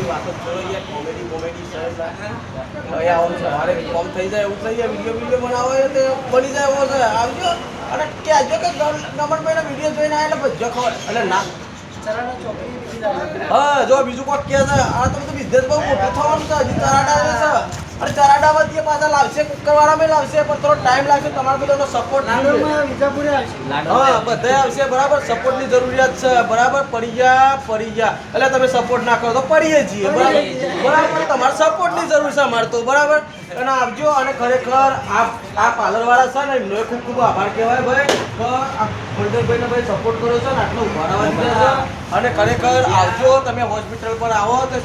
વાતો કરો યાર, કોમેડી સરસ હવે આવો સવારે કોમ થઈ જાય એવું થઈ જાય, વિડીયો બનાવો તો બની જાય એવો છે. આવજો અને કહેજો કે નમનભાઈનો વિડીયો જોઈને આવ્યા એટલે ભજ્જો ખબર એટલે ના હા જો બીજું કોક કહે છે આ તો બધું બિઝનેસ બહુ મોટું થવાનું છે. હજી ચરાડા છે અને ચરાડામાંથી પાછા લાવશે, કુકરવાળામાં લાવશે પણ થોડો ટાઈમ લાગશે. તમારા બધાનો સપોર્ટ હા બધા આવશે બરાબર. સપોર્ટની જરૂરિયાત છે બરાબર. પડી ગયા એટલે તમે સપોર્ટ ના કરો તો પડીએ છીએ બરાબર. તમારે સપોર્ટની જરૂર છે અમારે તો બરાબર. અને આવજો અને ખરેખર આ પાર્લરવાળા છે ને એમનો ખૂબ ખૂબ આભાર કહેવાય ભાઈ. ગોલ્ડનભાઈને ભાઈ સપોર્ટ કરો છો ને આટલો ઉભા રહેવા અને ખરેખર આવજો તમે હોસ્પિટલ પર આવો તો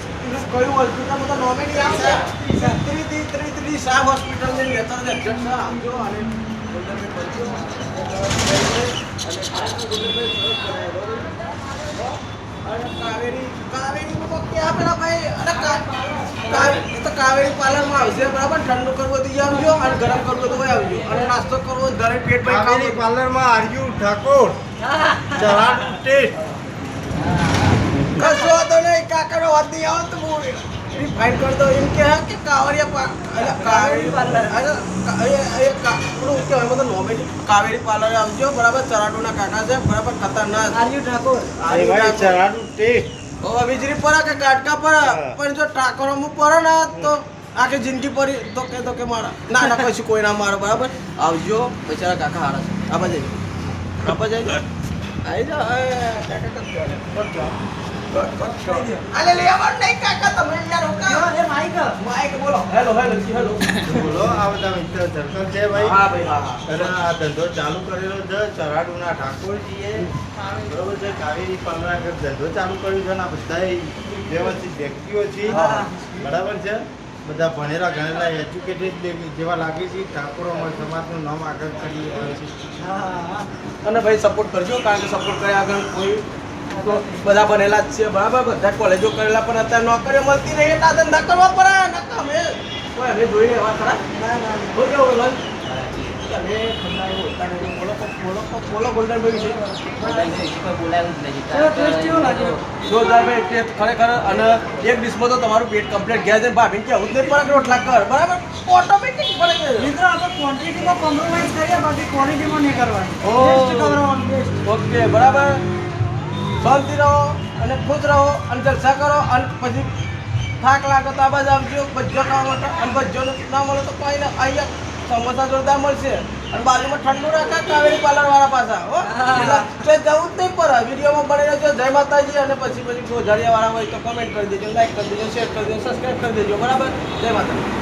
કયું હોસ્પિટલમાં તો નોમિની આવશે ત્રિ શાહ હોસ્પિટલની વેતન એક્ઝેક્ટ આવજો અને કાવેરી પાર્લરમાં આવશે બરાબર. ઠંડુ કરવું તો આવજો અને ગરમ કરવું તો આવજો અને નાસ્તો કરવો ઘરે પેટ કાવેરી પાર્લરમાં આર્યુ ઠાકોર ચરાડ ટેસ્ટ કશો તો નહીં કાકાનો વાત નહીં આવે તો હું ફાઇન કરી દો એમ કે કાવેરી પાર્લર કાવેરી પાર્લર આવજો બરાબર. ચરાડુના કાકા છે બરાબર. ખતરનાક આર્યુ ઠાકોર ચરાડુ ટેસ્ટ હવે વીજળી પડે કે કાટકા પડે પણ જો ટાકરોમાં પડે ને તો આખી જિંદગી પડી તો કે મારા ના કશું કોઈ ના મારે બરાબર. આવજો બિચારા કાકા હારા છે. આ બાજુ આવી જાઓ અલે લે આવડ નહીં કાકા તમે યાર રોકા એ માઈક બોલો હેલો બોલો આ બધા મિત્ર સર્કલ છે ભાઈ. હા ભાઈ હા અને આ ધંધો ચાલુ કરેલો છે ચરાડુના ઠાકોરજીએ બરોબર છે. કાવેરી પાર્લર આગળ ધંધો ચાલુ કર્યો છે ને આ બધા વ્યવસ્થિત વ્યક્તિઓ છે બરાબર છે. બધા ભણેલા ગણેલા એજ્યુકેટેડ જેવા લાગે છે. ઠાકોરો સમાજનું નામ આગળ કરીએ અને ભાઈ સપોર્ટ કરજો કારણ કે સપોર્ટ કર્યા આગળ કોઈ તો બધા બનેલા જ છે બરાબર. બધા કોલેજો કરેલા પણ અત્યારે નોકરીઓ મળતી નહીં એટલે આ ધંધા કરવા પડે. અમે જોઈને એવા ખરા બોલો ગોલ્ડનભાઈ વિશે ખરેખર અને એક ડિશમાં તો તમારું પેટ કમ્પ્લીટ ગયા છે. ભાભી કે આવું જ નહીં પડે રોટલા કર બરાબર. ઓટોમેટિક પડે મિત્રો આપણે ક્વોન્ટિટીમાં કોમ્પ્રોમાઇઝ કરીએ બાકી ક્વોલિટીમાં નહીં કરવાની. ઓકે બરાબર. શાંતિ રહો અને ખુશ રહો અને જલસા કરો અને પછી થાક લાગે તો આ બાજુ આવજો ભજ્જો ખાવા માટે અને ભજ્જો ના મળે તો કોઈ ના અહીંયા સમોસા જોરદાર મળશે અને બાજુમાં ઠંડુ રાખા કાવેરી પાર્લર વાળા પાછા હો એટલે જવું જ નહીં પડે. વિડીયોમાં બની રહેજો. જય માતાજી અને પછી ગોઝારિયા વાળા હોય તો કમેન્ટ કરી દેજો, લાઈક કરી દેજો, શેર કરી દેજો, સબસ્ક્રાઈબ કરી દેજો બરાબર. જય માતાજી.